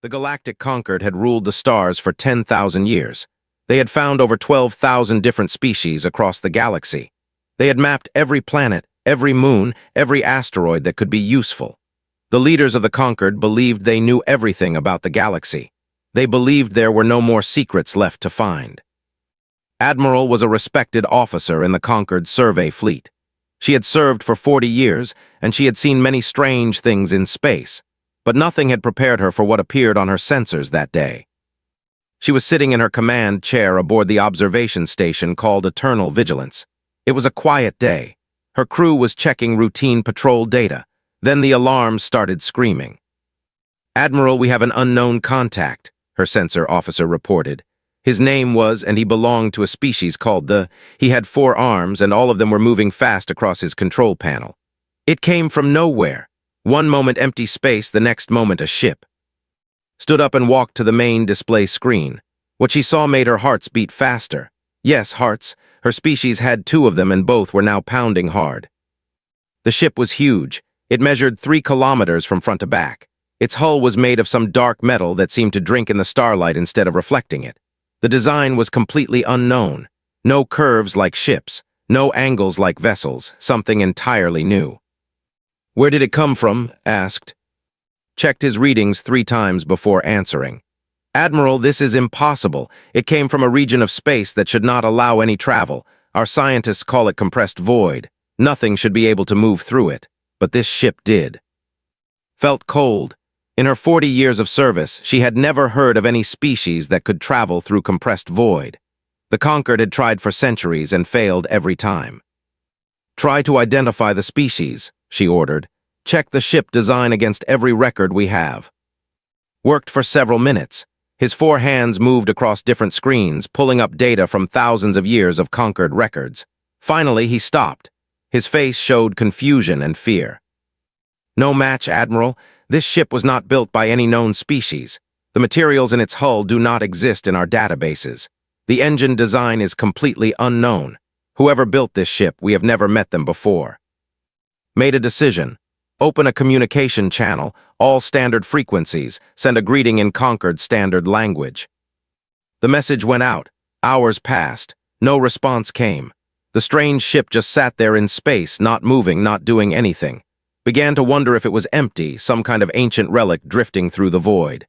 The Galactic Concord had ruled the stars for 10,000 years. They had found over 12,000 different species across the galaxy. They had mapped every planet, every moon, every asteroid that could be useful. The leaders of the Concord believed they knew everything about the galaxy. They believed there were no more secrets left to find. Admiral was a respected officer in the Concord survey fleet. She had served for 40 years, and she had seen many strange things in space, but nothing had prepared her for what appeared on her sensors that day. She was sitting in her command chair aboard the observation station called Eternal Vigilance. It was a quiet day. Her crew was checking routine patrol data. Then the alarms started screaming. "Admiral, we have an unknown contact," her sensor officer reported. His name was, and he belonged to a species called the... He had 4 arms, and all of them were moving fast across his control panel. It came from nowhere. One moment empty space, the next moment a ship. Stood up and walked to the main display screen. What she saw made her hearts beat faster. Yes, hearts. Her species had 2 of them, and both were now pounding hard. The ship was huge. It measured 3 kilometers from front to back. Its hull was made of some dark metal that seemed to drink in the starlight instead of reflecting it. The design was completely unknown. No curves like ships, no angles like vessels, something entirely new. "Where did it come from?" asked. Checked his readings 3 times before answering. "Admiral, this is impossible. It came from a region of space that should not allow any travel. Our scientists call it compressed void. Nothing should be able to move through it, but this ship did." Felt cold. In her 40 years of service, she had never heard of any species that could travel through compressed void. The Concord had tried for centuries and failed every time. "Try to identify the species," she ordered. "Check the ship design against every record we have." Worked for several minutes. His 4 hands moved across different screens, pulling up data from thousands of years of Concord records. Finally, he stopped. His face showed confusion and fear. "No match, Admiral. This ship was not built by any known species. The materials in its hull do not exist in our databases. The engine design is completely unknown. Whoever built this ship, we have never met them before." Made a decision. Open a communication channel, all standard frequencies, send a greeting in Concord standard language. The message went out. Hours passed. No response came. The strange ship just sat there in space, not moving, not doing anything. Began to wonder if it was empty, some kind of ancient relic drifting through the void.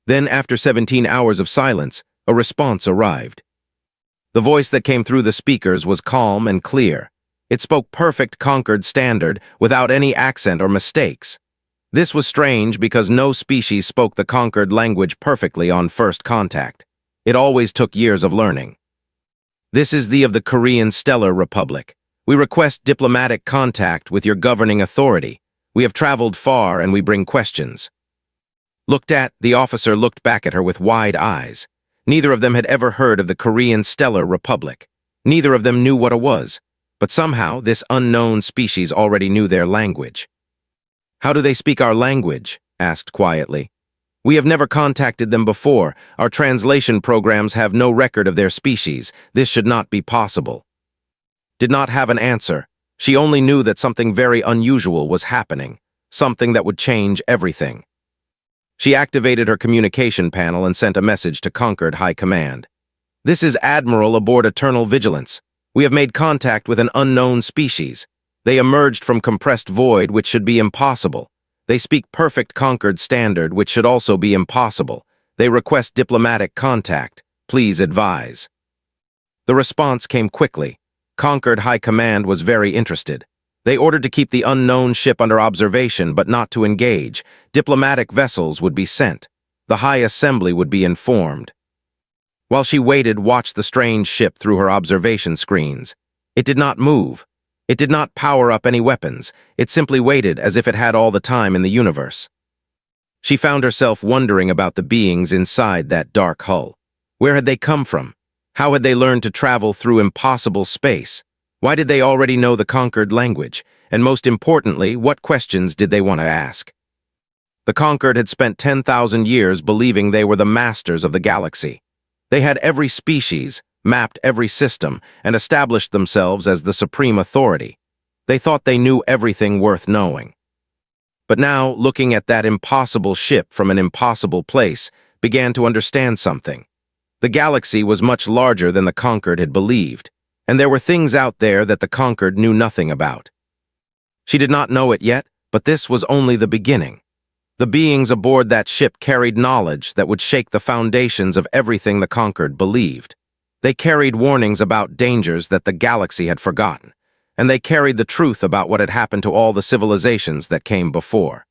Then, after 17 hours of silence, a response arrived. The voice that came through the speakers was calm and clear. It spoke perfect Concord standard, without any accent or mistakes. This was strange because no species spoke the Concord language perfectly on first contact. It always took years of learning. "This is the of the Korean Stellar Republic. We request diplomatic contact with your governing authority. We have traveled far and we bring questions." The officer looked back at her with wide eyes. Neither of them had ever heard of the Korean Stellar Republic. Neither of them knew what it was. But somehow, this unknown species already knew their language. "How do they speak our language?" asked quietly. "We have never contacted them before. Our translation programs have no record of their species. This should not be possible." Did not have an answer. She only knew that something very unusual was happening, something that would change everything. She activated her communication panel and sent a message to Concord High Command. "This is Admiral aboard Eternal Vigilance. We have made contact with an unknown species. They emerged from compressed void, which should be impossible. They speak perfect Concord standard, which should also be impossible. They request diplomatic contact. Please advise." The response came quickly. Concord High Command was very interested. They ordered to keep the unknown ship under observation, but not to engage. Diplomatic vessels would be sent. The High Assembly would be informed. While she waited, watched the strange ship through her observation screens. It did not move. It did not power up any weapons. It simply waited as if it had all the time in the universe. She found herself wondering about the beings inside that dark hull. Where had they come from? How had they learned to travel through impossible space? Why did they already know the Concord language? And most importantly, what questions did they want to ask? The Concord had spent 10,000 years believing they were the masters of the galaxy. They had every species, mapped every system, and established themselves as the supreme authority. They thought they knew everything worth knowing. But now, looking at that impossible ship from an impossible place, began to understand something. The galaxy was much larger than the Conquered had believed, and there were things out there that the Conquered knew nothing about. She did not know it yet, but this was only the beginning. The beings aboard that ship carried knowledge that would shake the foundations of everything the Conquered believed. They carried warnings about dangers that the galaxy had forgotten, and they carried the truth about what had happened to all the civilizations that came before.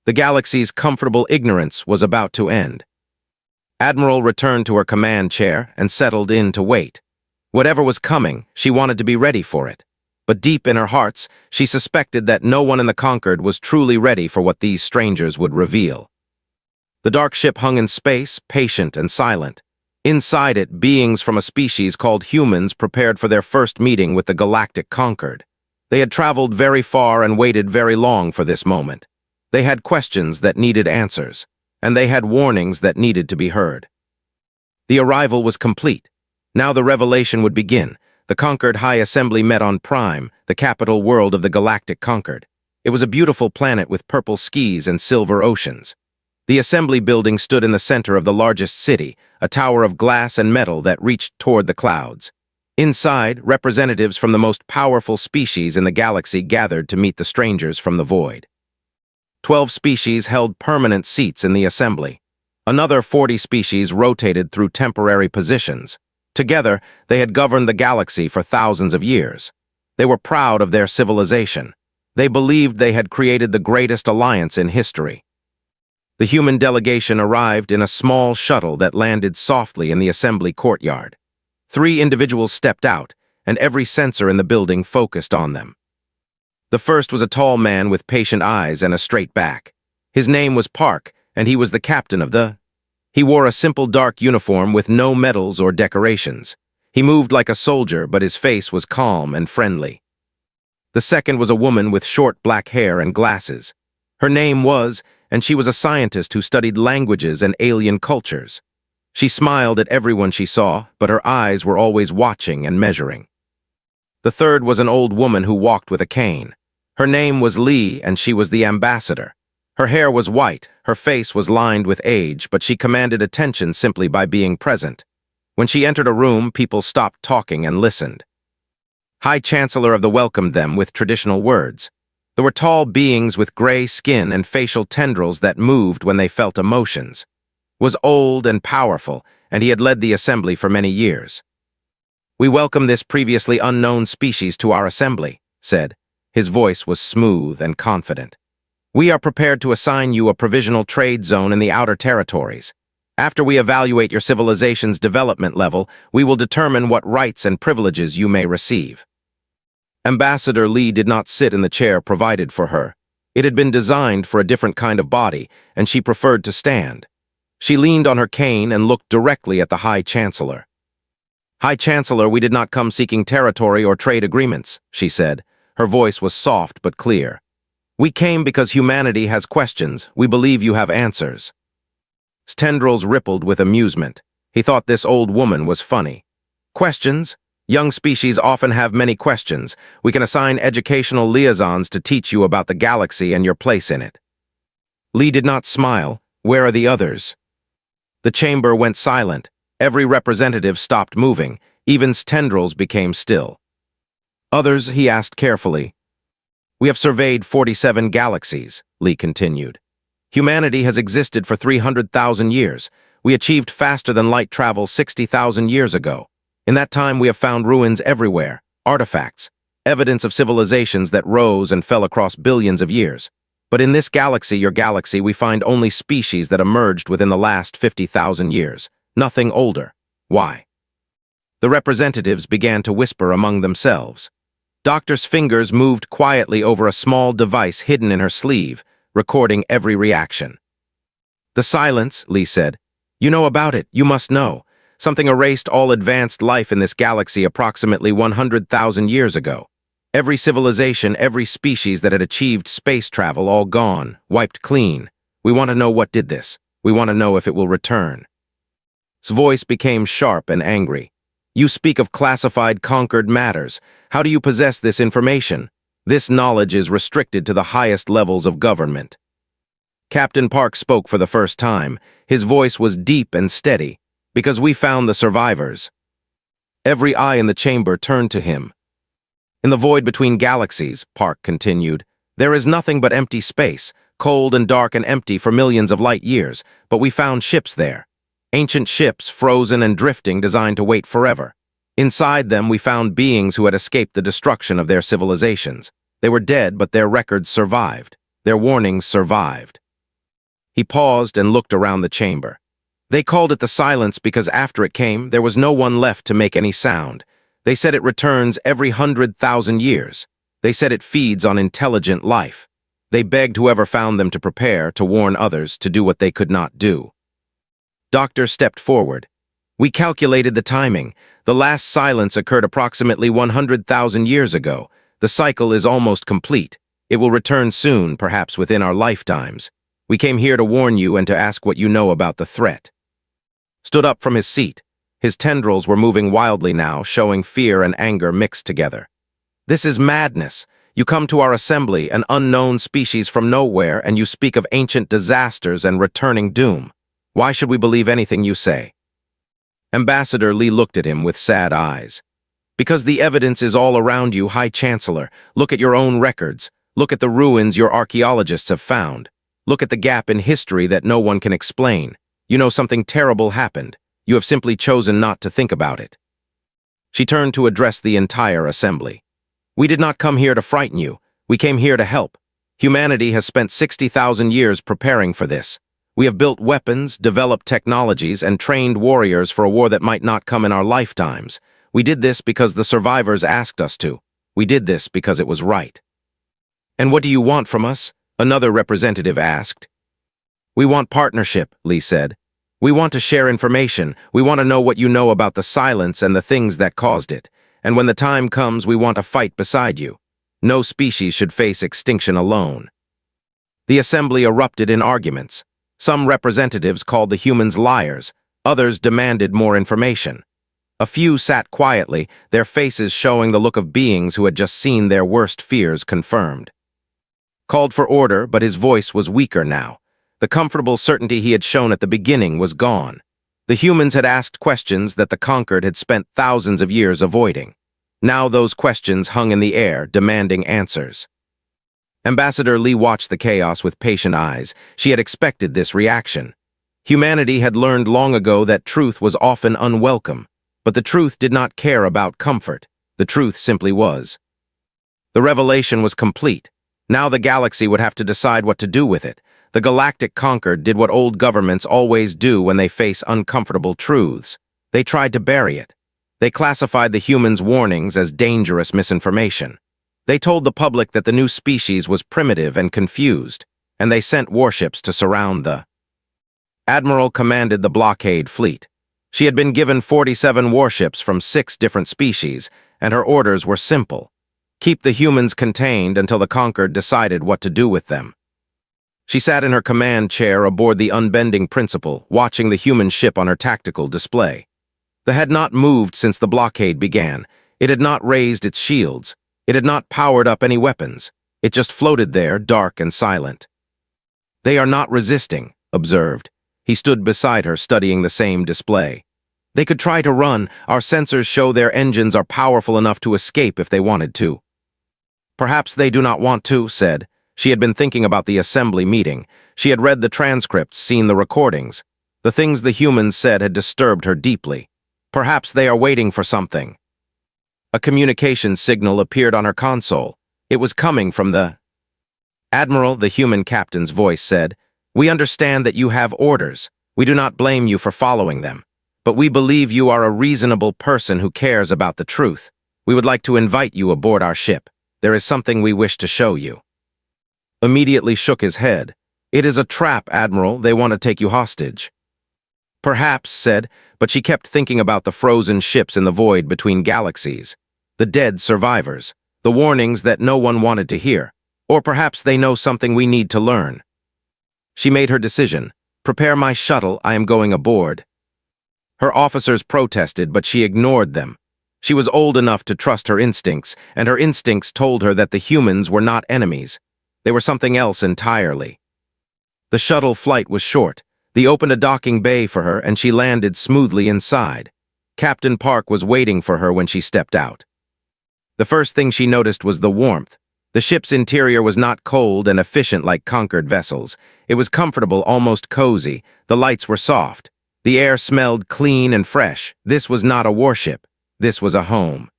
The galaxy's comfortable ignorance was about to end. Admiral returned to her command chair and settled in to wait. Whatever was coming, she wanted to be ready for it. But deep in her hearts, she suspected that no one in the Conquered was truly ready for what these strangers would reveal. The dark ship hung in space, patient and silent. Inside it, beings from a species called humans prepared for their first meeting with the Galactic Conquered. They had traveled very far and waited very long for this moment. They had questions that needed answers, and they had warnings that needed to be heard. The arrival was complete. Now the revelation would begin. The Conquered High Assembly met on Prime, the capital world of the Galactic Conquered. It was a beautiful planet with purple skies and silver oceans. The assembly building stood in the center of the largest city, a tower of glass and metal that reached toward the clouds. Inside, representatives from the most powerful species in the galaxy gathered to meet the strangers from the void. 12 species held permanent seats in the assembly. Another 40 species rotated through temporary positions. Together, they had governed the galaxy for thousands of years. They were proud of their civilization. They believed they had created the greatest alliance in history. The human delegation arrived in a small shuttle that landed softly in the assembly courtyard. 3 individuals stepped out, and every sensor in the building focused on them. The first was a tall man with patient eyes and a straight back. His name was Park, and he was the captain of the... He wore a simple dark uniform with no medals or decorations. He moved like a soldier, but his face was calm and friendly. The second was a woman with short black hair and glasses. Her name was, and she was a scientist who studied languages and alien cultures. She smiled at everyone she saw, but her eyes were always watching and measuring. The third was an old woman who walked with a cane. Her name was Lee, and she was the ambassador. Her hair was white, her face was lined with age, but she commanded attention simply by being present. When she entered a room, people stopped talking and listened. High Chancellor of the welcomed them with traditional words. There were tall beings with gray skin and facial tendrils that moved when they felt emotions. Was old and powerful, and he had led the assembly for many years. "We welcome this previously unknown species to our assembly," said. His voice was smooth and confident. "We are prepared to assign you a provisional trade zone in the outer territories. After we evaluate your civilization's development level, we will determine what rights and privileges you may receive." Ambassador Lee did not sit in the chair provided for her. It had been designed for a different kind of body, and she preferred to stand. She leaned on her cane and looked directly at the High Chancellor. "High Chancellor, we did not come seeking territory or trade agreements," she said. Her voice was soft but clear. "We came because humanity has questions. We believe you have answers." His tendrils rippled with amusement. He thought this old woman was funny. "Questions? Young species often have many questions. We can assign educational liaisons to teach you about the galaxy and your place in it." Lee did not smile. "Where are the others?" The chamber went silent. Every representative stopped moving. Even's tendrils became still. "Others?" he asked carefully. "We have surveyed 47 galaxies," Lee continued. "Humanity has existed for 300,000 years. We achieved faster-than-light travel 60,000 years ago. In that time, we have found ruins everywhere, artifacts, evidence of civilizations that rose and fell across billions of years. But in this galaxy, your galaxy, we find only species that emerged within the last 50,000 years, nothing older. Why?" The representatives began to whisper among themselves. Doctor's fingers moved quietly over a small device hidden in her sleeve, recording every reaction. "The silence," Lee said. "You know about it, you must know. Something erased all advanced life in this galaxy approximately 100,000 years ago. Every civilization, every species that had achieved space travel, all gone, wiped clean. We want to know what did this. We want to know if it will return." His voice became sharp and angry. "You speak of classified conquered matters. How do you possess this information? This knowledge is restricted to the highest levels of government. Captain Park spoke for the first time. His voice was deep and steady, because we found the survivors. Every eye in the chamber turned to him. In the void between galaxies, Park continued, there is nothing but empty space, cold and dark and empty for millions of light years, but we found ships there. Ancient ships, frozen and drifting, designed to wait forever. Inside them, we found beings who had escaped the destruction of their civilizations. They were dead, but their records survived. Their warnings survived. He paused and looked around the chamber. They called it the silence because after it came, there was no one left to make any sound. They said it returns every 100,000 years. They said it feeds on intelligent life. They begged whoever found them to prepare, to warn others, to do what they could not do. Doctor stepped forward. We calculated the timing. The last silence occurred approximately 100,000 years ago. The cycle is almost complete. It will return soon, perhaps within our lifetimes. We came here to warn you and to ask what you know about the threat. Stood up from his seat. His tendrils were moving wildly now, showing fear and anger mixed together. This is madness. You come to our assembly, an unknown species from nowhere, and you speak of ancient disasters and returning doom. Why should we believe anything you say? Ambassador Lee looked at him with sad eyes. Because the evidence is all around you, High Chancellor. Look at your own records. Look at the ruins your archaeologists have found. Look at the gap in history that no one can explain. You know something terrible happened. You have simply chosen not to think about it. She turned to address the entire assembly. We did not come here to frighten you. We came here to help. Humanity has spent 60,000 years preparing for this. We have built weapons, developed technologies, and trained warriors for a war that might not come in our lifetimes. We did this because the survivors asked us to. We did this because it was right. And what do you want from us? Another representative asked. We want partnership, Lee said. We want to share information. We want to know what you know about the silence and the things that caused it. And when the time comes, we want to fight beside you. No species should face extinction alone. The assembly erupted in arguments. Some representatives called the humans liars. Others demanded more information. A few sat quietly, their faces showing the look of beings who had just seen their worst fears confirmed. Called for order, but his voice was weaker now. The comfortable certainty he had shown at the beginning was gone. The humans had asked questions that the conquered had spent thousands of years avoiding. Now those questions hung in the air, demanding answers. Ambassador Lee watched the chaos with patient eyes. She had expected this reaction. Humanity had learned long ago that truth was often unwelcome, but the truth did not care about comfort. The truth simply was. The revelation was complete. Now the galaxy would have to decide what to do with it. The Galactic conquered did what old governments always do when they face uncomfortable truths. They tried to bury it. They classified the humans' warnings as dangerous misinformation. They told the public that the new species was primitive and confused, and they sent warships to surround the Admiral commanded the blockade fleet. She had been given 47 warships from 6 different species, and her orders were simple. Keep the humans contained until the conquered decided what to do with them. She sat in her command chair aboard the unbending Principal, watching the human ship on her tactical display. It had not moved since the blockade began. It had not raised its shields. It had not powered up any weapons. It just floated there, dark and silent. They are not resisting, observed. He stood beside her, studying the same display. They could try to run. Our sensors show their engines are powerful enough to escape if they wanted to. Perhaps they do not want to, said. She had been thinking about the assembly meeting. She had read the transcripts, seen the recordings. The things the humans said had disturbed her deeply. Perhaps they are waiting for something. A communication signal appeared on her console. It was coming from the Admiral, the human captain's voice said. We understand that you have orders. We do not blame you for following them. But we believe you are a reasonable person who cares about the truth. We would like to invite you aboard our ship. There is something we wish to show you. Immediately shook his head. It is a trap, Admiral. They want to take you hostage. Perhaps, said, but she kept thinking about the frozen ships in the void between galaxies. The dead survivors. The warnings that no one wanted to hear. Or perhaps they know something we need to learn. She made her decision. Prepare my shuttle, I am going aboard. Her officers protested, but she ignored them. She was old enough to trust her instincts, and her instincts told her that the humans were not enemies. They were something else entirely. The shuttle flight was short. They opened a docking bay for her, and she landed smoothly inside. Captain Park was waiting for her when she stepped out. The first thing she noticed was the warmth. The ship's interior was not cold and efficient like conquered vessels. It was comfortable, almost cozy. The lights were soft. The air smelled clean and fresh. This was not a warship. This was a home.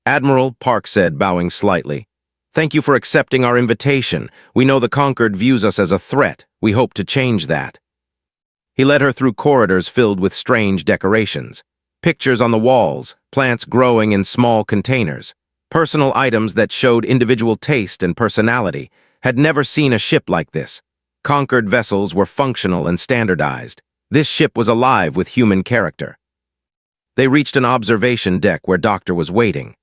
"Admiral," Park said, bowing slightly, "thank you for accepting our invitation. We know the Conquered views us as a threat. We hope to change that." He led her through corridors filled with strange decorations. Pictures on the walls, plants growing in small containers, personal items that showed individual taste and personality. Had never seen a ship like this. Conquered vessels were functional and standardized. This ship was alive with human character. They reached an observation deck where Doctor was waiting.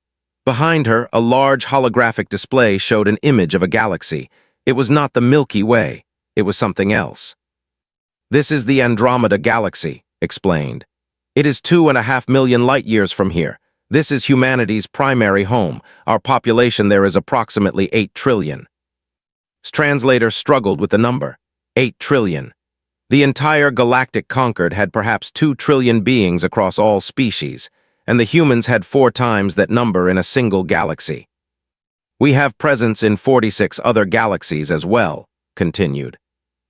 Behind her, a large holographic display showed an image of a galaxy. It was not the Milky Way. It was something else. "This is the Andromeda Galaxy," explained. "It is 2.5 million light-years from here. This is humanity's primary home. Our population there is approximately 8 trillion. Translator struggled with the number. 8 trillion. The entire galactic Conquered had perhaps 2 trillion beings across all species, and the humans had 4 times that number in a single galaxy. "We have presence in 46 other galaxies as well," continued.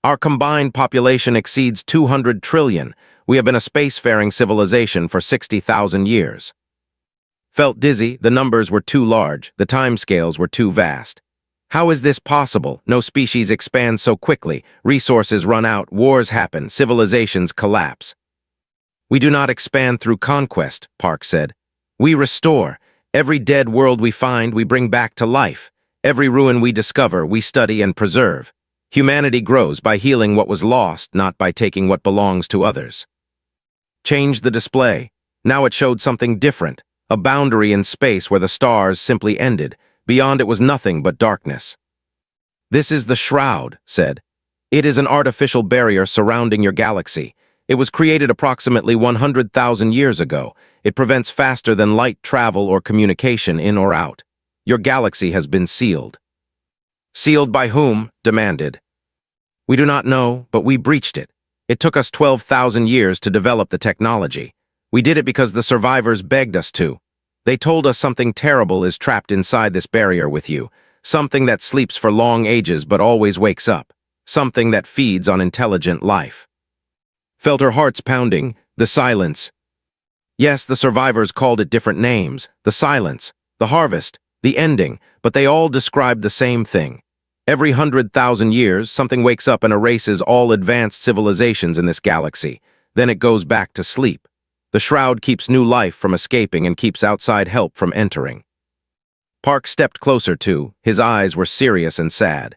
"Our combined population exceeds 200 trillion. We have been a spacefaring civilization for 60,000 years. Felt dizzy, the numbers were too large, the timescales were too vast. How is this possible? No species expands so quickly, resources run out, wars happen, civilizations collapse. "We do not expand through conquest," Park said. "We restore. Every dead world we find, we bring back to life. Every ruin we discover, we study and preserve. Humanity grows by healing what was lost, not by taking what belongs to others." Changed the display. Now it showed something different, a boundary in space where the stars simply ended. Beyond it was nothing but darkness. "This is the Shroud," said. "It is an artificial barrier surrounding your galaxy. It was created approximately 100,000 years ago. It prevents faster than light travel or communication in or out. Your galaxy has been sealed." "Sealed by whom?" demanded. "We do not know, but we breached it. It took us 12,000 years to develop the technology. We did it because the survivors begged us to. They told us something terrible is trapped inside this barrier with you, something that sleeps for long ages but always wakes up, something that feeds on intelligent life." Felt her heart's pounding, the silence. Yes, the survivors called it different names, the silence, the harvest, the ending, but they all described the same thing. Every 100,000 years, something wakes up and erases all advanced civilizations in this galaxy. Then it goes back to sleep. The Shroud keeps new life from escaping and keeps outside help from entering. Park stepped closer too. His eyes were serious and sad.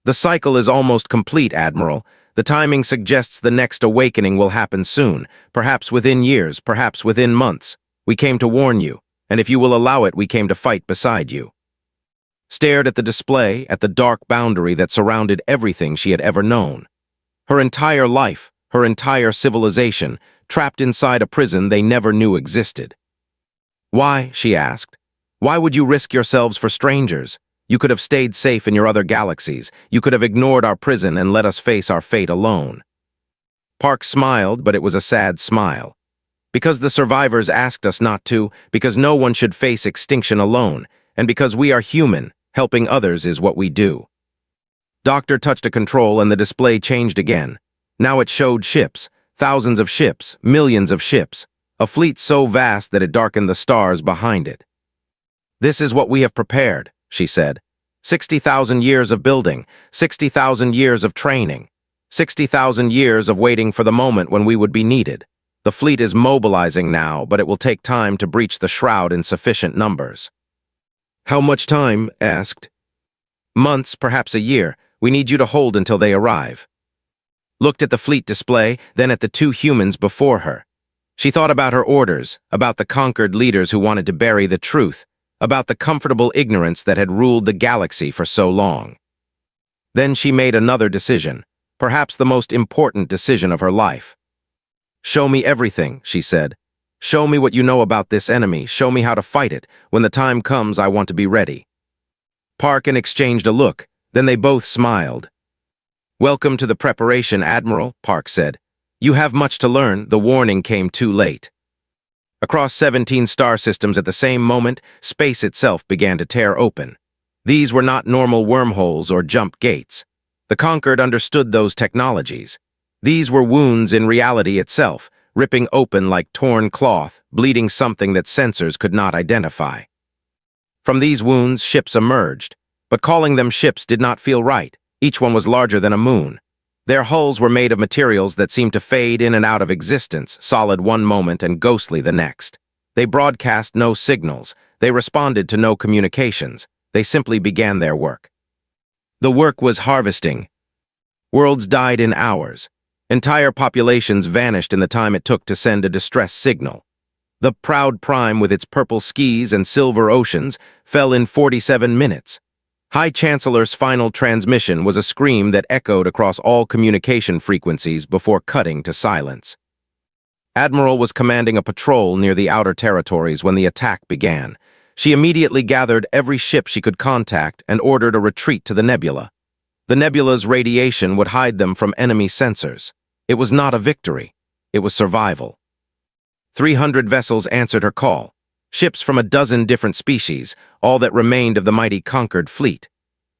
"The cycle is almost complete, Admiral. The timing suggests the next awakening will happen soon, perhaps within years, perhaps within months. We came to warn you, and if you will allow it, we came to fight beside you." Stared at the display, at the dark boundary that surrounded everything she had ever known. Her entire life, her entire civilization, trapped inside a prison they never knew existed. "Why?" she asked. "Why would you risk yourselves for strangers? You could have stayed safe in your other galaxies. You could have ignored our prison and let us face our fate alone." Park smiled, but it was a sad smile. "Because the survivors asked us not to, because no one should face extinction alone, and because we are human, helping others is what we do." Doctor touched a control and the display changed again. Now it showed ships, thousands of ships, millions of ships, a fleet so vast that it darkened the stars behind it. "This is what we have prepared," she said. 60,000 years of building, 60,000 years of training, 60,000 years of waiting for the moment when we would be needed. The fleet is mobilizing now, but it will take time to breach the Shroud in sufficient numbers." "How much time?" asked. "Months, perhaps a year. We need you to hold until they arrive." Looked at the fleet display, then at the 2 humans before her. She thought about her orders, about the conquered leaders who wanted to bury the truth, about the comfortable ignorance that had ruled the galaxy for so long. Then she made another decision, perhaps the most important decision of her life. "Show me everything," she said. Show me what you know about this enemy. Show me how to fight it. When the time comes, I want to be ready. Parkin exchanged a look. Then they both smiled. Welcome to the preparation, Admiral, Park said. You have much to learn. The warning came too late. Across 17 star systems at the same moment, space itself began to tear open. These were not normal wormholes or jump gates. The Conquered understood those technologies. These were wounds in reality itself, ripping open like torn cloth, bleeding something that sensors could not identify. From these wounds, ships emerged, but calling them ships did not feel right. Each one was larger than a moon. Their hulls were made of materials that seemed to fade in and out of existence, solid one moment and ghostly the next. They broadcast no signals. They responded to no communications. They simply began their work. The work was harvesting. Worlds died in hours. Entire populations vanished in the time it took to send a distress signal. The proud prime with its purple skies and silver oceans fell in 47 minutes. High Chancellor's final transmission was a scream that echoed across all communication frequencies before cutting to silence. Admiral was commanding a patrol near the outer territories when the attack began. She immediately gathered every ship she could contact and ordered a retreat to the nebula. The nebula's radiation would hide them from enemy sensors. It was not a victory. It was survival. 300 vessels answered her call. Ships from a dozen different species, all that remained of the mighty Conquered fleet.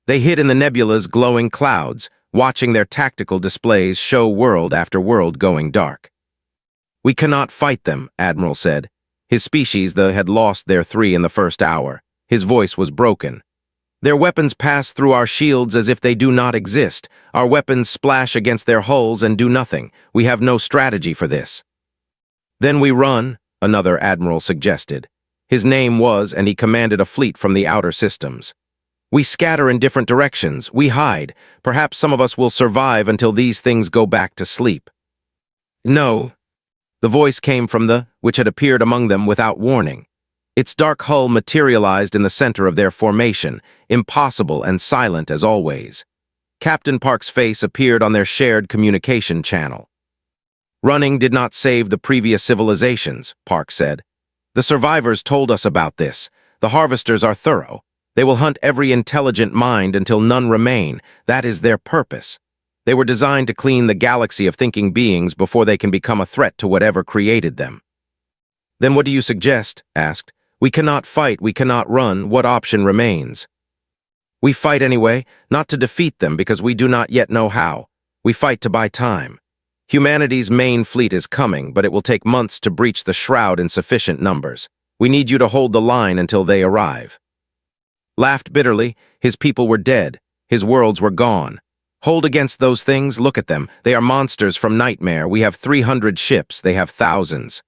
They hid in the nebula's glowing clouds, watching their tactical displays show world after world going dark. We cannot fight them, Admiral said. His species, had lost their 3 in the first hour. His voice was broken. Their weapons pass through our shields as if they do not exist. Our weapons splash against their hulls and do nothing. We have no strategy for this. Then we run, another admiral suggested. His name was, and he commanded a fleet from the outer systems. We scatter in different directions. We hide. Perhaps some of us will survive until these things go back to sleep. No. The voice came from which had appeared among them without warning. Its dark hull materialized in the center of their formation, impossible and silent as always. Captain Park's face appeared on their shared communication channel. Running did not save the previous civilizations, Park said. The survivors told us about this. The harvesters are thorough. They will hunt every intelligent mind until none remain. That is their purpose. They were designed to clean the galaxy of thinking beings before they can become a threat to whatever created them. Then what do you suggest? Asked. We cannot fight, we cannot run. What option remains? We fight anyway, not to defeat them because we do not yet know how. We fight to buy time. Humanity's main fleet is coming, but it will take months to breach the shroud in sufficient numbers. We need you to hold the line until they arrive. Laughed bitterly, his people were dead. His worlds were gone. Hold against those things, look at them. They are monsters from nightmare. We have 300 ships, they have thousands.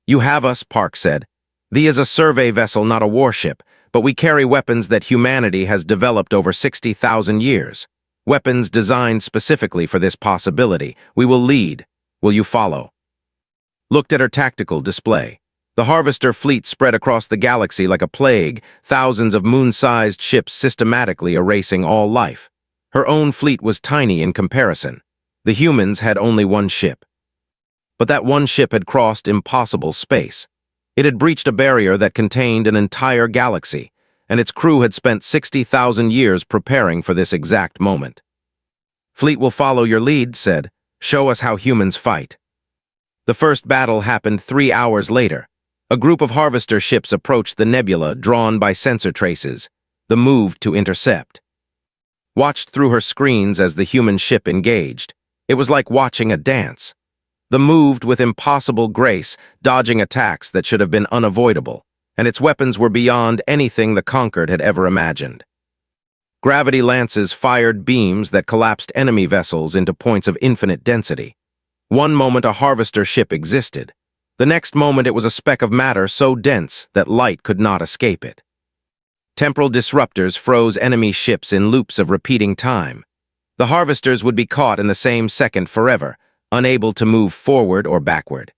You have us, Park said. Thee is a survey vessel, not a warship, but we carry weapons that humanity has developed over 60,000 years. Weapons designed specifically for this possibility. We will lead. Will you follow? Looked at her tactical display. The Harvester fleet spread across the galaxy like a plague, thousands of moon-sized ships systematically erasing all life. Her own fleet was tiny in comparison. The humans had only one ship. But that one ship had crossed impossible space. It had breached a barrier that contained an entire galaxy, and its crew had spent 60,000 years preparing for this exact moment. Fleet will follow your lead, said. Show us how humans fight. The first battle happened 3 hours later. A group of harvester ships approached the nebula drawn by sensor traces. The move to intercept. Watched through her screens as the human ship engaged. It was like watching a dance. The moved with impossible grace, dodging attacks that should have been unavoidable, and its weapons were beyond anything the Conquered had ever imagined. Gravity lances fired beams that collapsed enemy vessels into points of infinite density. One moment a harvester ship existed. The next moment it was a speck of matter so dense that light could not escape it. Temporal disruptors froze enemy ships in loops of repeating time. The harvesters would be caught in the same second forever, unable to move forward or backward.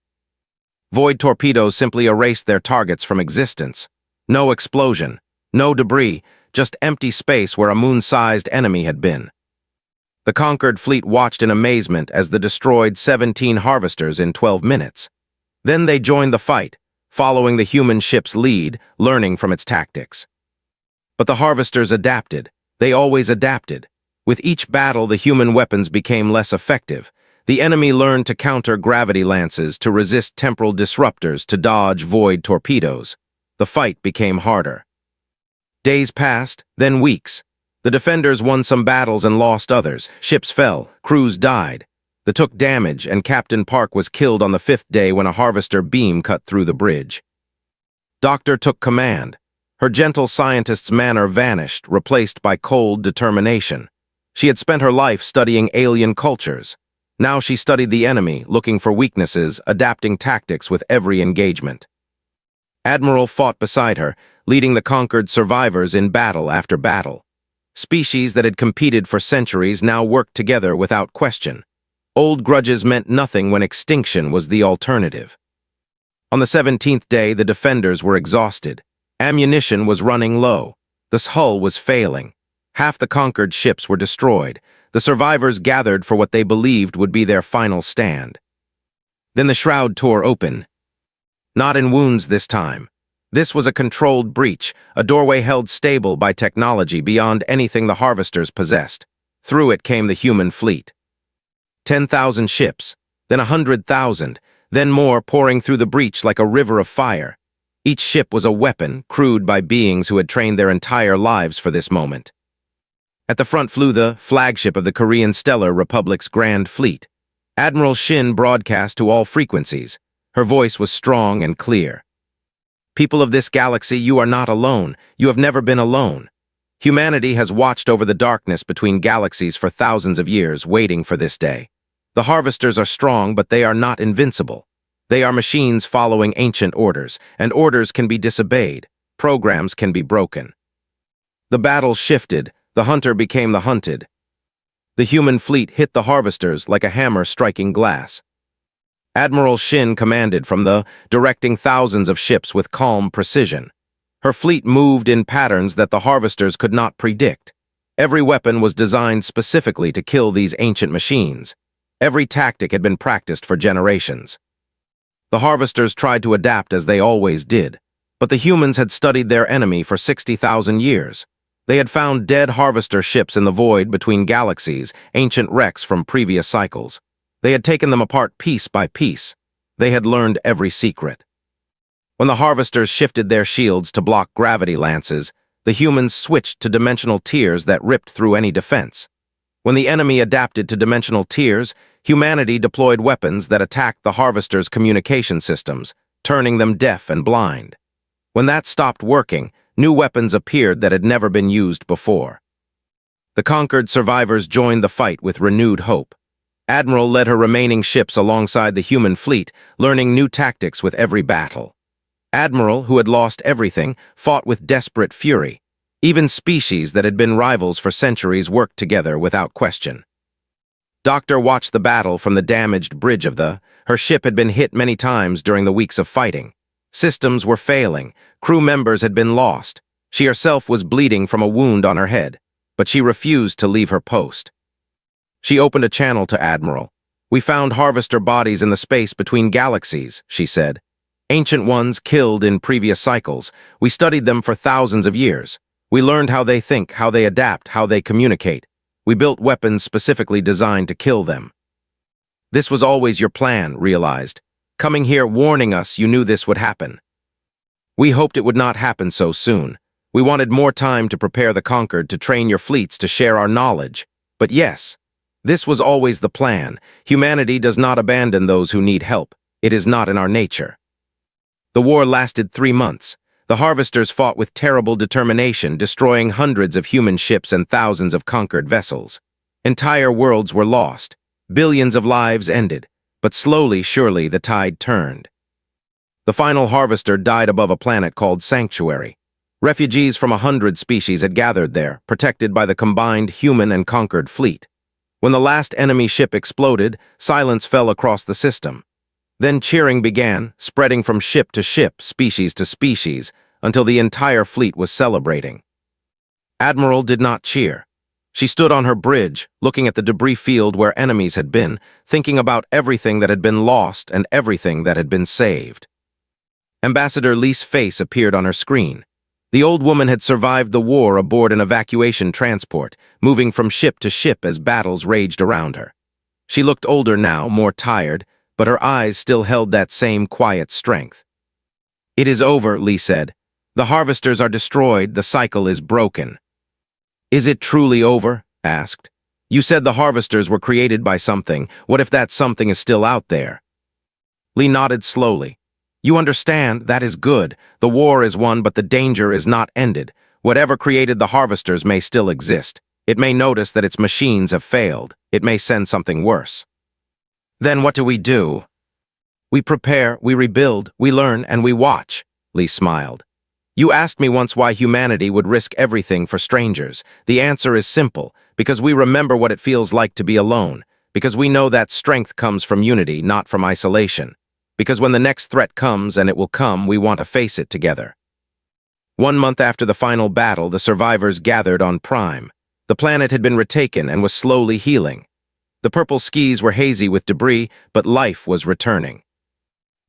Void torpedoes simply erased their targets from existence. No explosion, no debris, just empty space where a moon-sized enemy had been. The Conquered fleet watched in amazement as the destroyed 17 harvesters in 12 minutes. Then they joined the fight, following the human ship's lead, learning from its tactics. But the harvesters adapted. They always adapted. With each battle, the human weapons became less effective. The enemy learned to counter gravity lances, to resist temporal disruptors, to dodge void torpedoes. The fight became harder. Days passed, then weeks. The defenders won some battles and lost others. Ships fell, crews died. They took damage, and Captain Park was killed on the 5th day when a harvester beam cut through the bridge. Doctor took command. Her gentle scientist's manner vanished, replaced by cold determination. She had spent her life studying alien cultures. Now she studied the enemy, looking for weaknesses, adapting tactics with every engagement. Admiral fought beside her, leading the conquered survivors in battle after battle. Species that had competed for centuries now worked together without question. Old grudges meant nothing when extinction was the alternative. On the 17th day, the defenders were exhausted. Ammunition was running low. The hull was failing. Half the conquered ships were destroyed. The survivors gathered for what they believed would be their final stand. Then the shroud tore open. Not in wounds this time. This was a controlled breach, a doorway held stable by technology beyond anything the harvesters possessed. Through it came the human fleet. 10,000 ships, then 100,000, then more pouring through the breach like a river of fire. Each ship was a weapon, crewed by beings who had trained their entire lives for this moment. At the front flew the flagship of the Korean Stellar Republic's Grand Fleet. Admiral Shin broadcast to all frequencies. Her voice was strong and clear. People of this galaxy, you are not alone. You have never been alone. Humanity has watched over the darkness between galaxies for thousands of years, waiting for this day. The harvesters are strong, but they are not invincible. They are machines following ancient orders, and orders can be disobeyed. Programs can be broken. The battle shifted. The hunter became the hunted. The human fleet hit the harvesters like a hammer striking glass. Admiral Shin commanded from the, directing thousands of ships with calm precision. Her fleet moved in patterns that the harvesters could not predict. Every weapon was designed specifically to kill these ancient machines. Every tactic had been practiced for generations. The harvesters tried to adapt as they always did, but the humans had studied their enemy for 60,000 years. They had found dead harvester ships in the void between galaxies, ancient wrecks from previous cycles. They had taken them apart piece by piece. They had learned every secret. When the harvesters shifted their shields to block gravity lances, the humans switched to dimensional tiers that ripped through any defense. When the enemy adapted to dimensional tiers, humanity deployed weapons that attacked the harvesters' communication systems, turning them deaf and blind. When that stopped working, new weapons appeared that had never been used before. The conquered survivors joined the fight with renewed hope. Admiral led her remaining ships alongside the human fleet, learning new tactics with every battle. Admiral, who had lost everything, fought with desperate fury. Even species that had been rivals for centuries worked together without question. Doctor watched the battle from the damaged bridge of her ship had been hit many times during the weeks of fighting. Systems were failing, crew members had been lost. She herself was bleeding from a wound on her head, but she refused to leave her post. She opened a channel to Admiral. "We found harvester bodies in the space between galaxies," she said. "Ancient ones killed in previous cycles. We studied them for thousands of years. We learned how they think, how they adapt, how they communicate. We built weapons specifically designed to kill them." "This was always your plan," realized. "Coming here warning us you knew this would happen." "We hoped it would not happen so soon. We wanted more time to prepare the conquered, to train your fleets, to share our knowledge. But yes, this was always the plan. Humanity does not abandon those who need help. It is not in our nature." The war lasted 3 months. The harvesters fought with terrible determination, destroying hundreds of human ships and thousands of conquered vessels. Entire worlds were lost. Billions of lives ended. But slowly, surely, the tide turned. The final harvester died above a planet called Sanctuary. Refugees from 100 species had gathered there, protected by the combined human and conquered fleet. When the last enemy ship exploded, silence fell across the system. Then cheering began, spreading from ship to ship, species to species, until the entire fleet was celebrating. Admiral did not cheer. She stood on her bridge, looking at the debris field where enemies had been, thinking about everything that had been lost and everything that had been saved. Ambassador Lee's face appeared on her screen. The old woman had survived the war aboard an evacuation transport, moving from ship to ship as battles raged around her. She looked older now, more tired, but her eyes still held that same quiet strength. "It is over," Lee said. "The harvesters are destroyed, the cycle is broken." "Is it truly over?" asked. "You said the harvesters were created by something. What if that something is still out there?" Lee nodded slowly. "You understand, that is good. The war is won, but the danger is not ended. Whatever created the harvesters may still exist. It may notice that its machines have failed. It may send something worse." "Then what do we do?" "We prepare, we rebuild, we learn, and we watch," Lee smiled. "You asked me once why humanity would risk everything for strangers. The answer is simple, because we remember what it feels like to be alone, because we know that strength comes from unity, not from isolation. Because when the next threat comes, and it will come, we want to face it together." 1 month after the final battle, the survivors gathered on Prime. The planet had been retaken and was slowly healing. The purple skies were hazy with debris, but life was returning.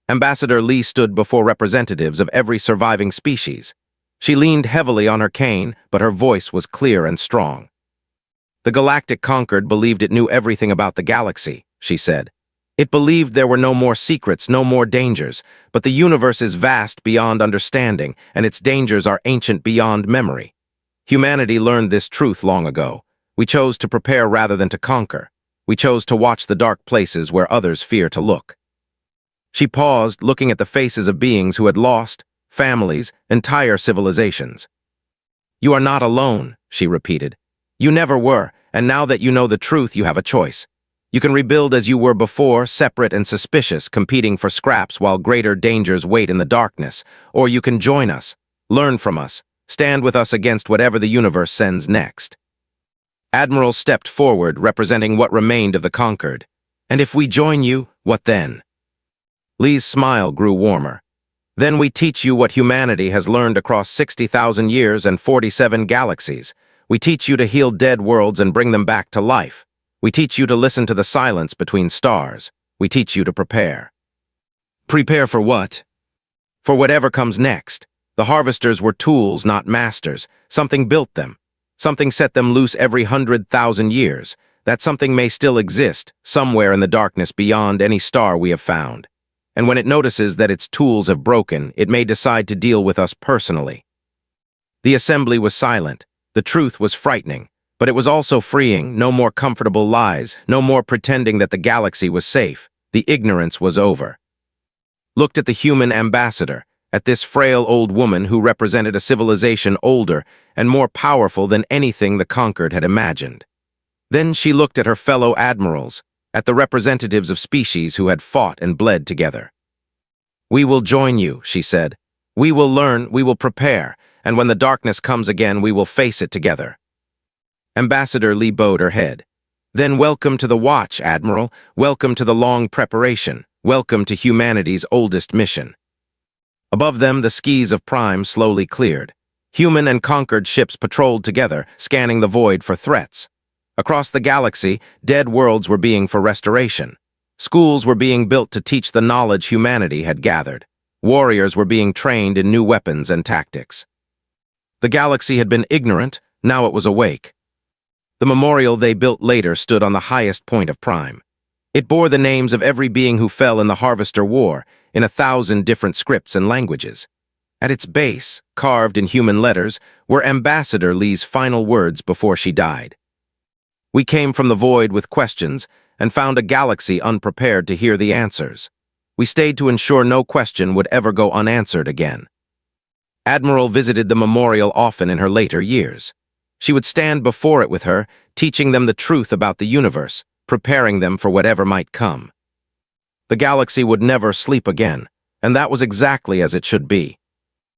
Ambassador Lee stood before representatives of every surviving species. She leaned heavily on her cane, but her voice was clear and strong. "The Galactic Conquered believed it knew everything about the galaxy," she said. "It believed there were no more secrets, no more dangers, but the universe is vast beyond understanding, and its dangers are ancient beyond memory. Humanity learned this truth long ago. We chose to prepare rather than to conquer. We chose to watch the dark places where others fear to look." She paused, looking at the faces of beings who had lost families, entire civilizations. "You are not alone," she repeated. "You never were, and now that you know the truth, you have a choice. You can rebuild as you were before, separate and suspicious, competing for scraps while greater dangers wait in the darkness. Or you can join us, learn from us, stand with us against whatever the universe sends next." Admiral stepped forward, representing what remained of the conquered. "And if we join you, what then?" Lee's smile grew warmer. "Then we teach you what humanity has learned across 60,000 years and 47 galaxies. We teach you to heal dead worlds and bring them back to life. We teach you to listen to the silence between stars. We teach you to prepare." "Prepare for what?" "For whatever comes next. The harvesters were tools, not masters. Something built them. Something set them loose every 100,000 years. That something may still exist, somewhere in the darkness beyond any star we have found. And when it notices that its tools have broken, it may decide to deal with us personally." The assembly was silent. The truth was frightening. But it was also freeing. No more comfortable lies, no more pretending that the galaxy was safe. The ignorance was over. Looked at the human ambassador, at this frail old woman who represented a civilization older and more powerful than anything the conquered had imagined. Then she looked at her fellow admirals, at the representatives of species who had fought and bled together. "We will join you," she said. "We will learn, we will prepare, and when the darkness comes again, we will face it together." Ambassador Lee bowed her head. "Then welcome to the watch, Admiral. Welcome to the long preparation. Welcome to humanity's oldest mission." Above them, the skies of Prime slowly cleared. Human and conquered ships patrolled together, scanning the void for threats. Across the galaxy, dead worlds were being for restoration. Schools were being built to teach the knowledge humanity had gathered. Warriors were being trained in new weapons and tactics. The galaxy had been ignorant, now it was awake. The memorial they built later stood on the highest point of Prime. It bore the names of every being who fell in the Harvester War, in 1,000 different scripts and languages. At its base, carved in human letters, were Ambassador Lee's final words before she died. "We came from the void with questions and found a galaxy unprepared to hear the answers. We stayed to ensure no question would ever go unanswered again." Admiral visited the memorial often in her later years. She would stand before it with her, teaching them the truth about the universe, preparing them for whatever might come. The galaxy would never sleep again, and that was exactly as it should be.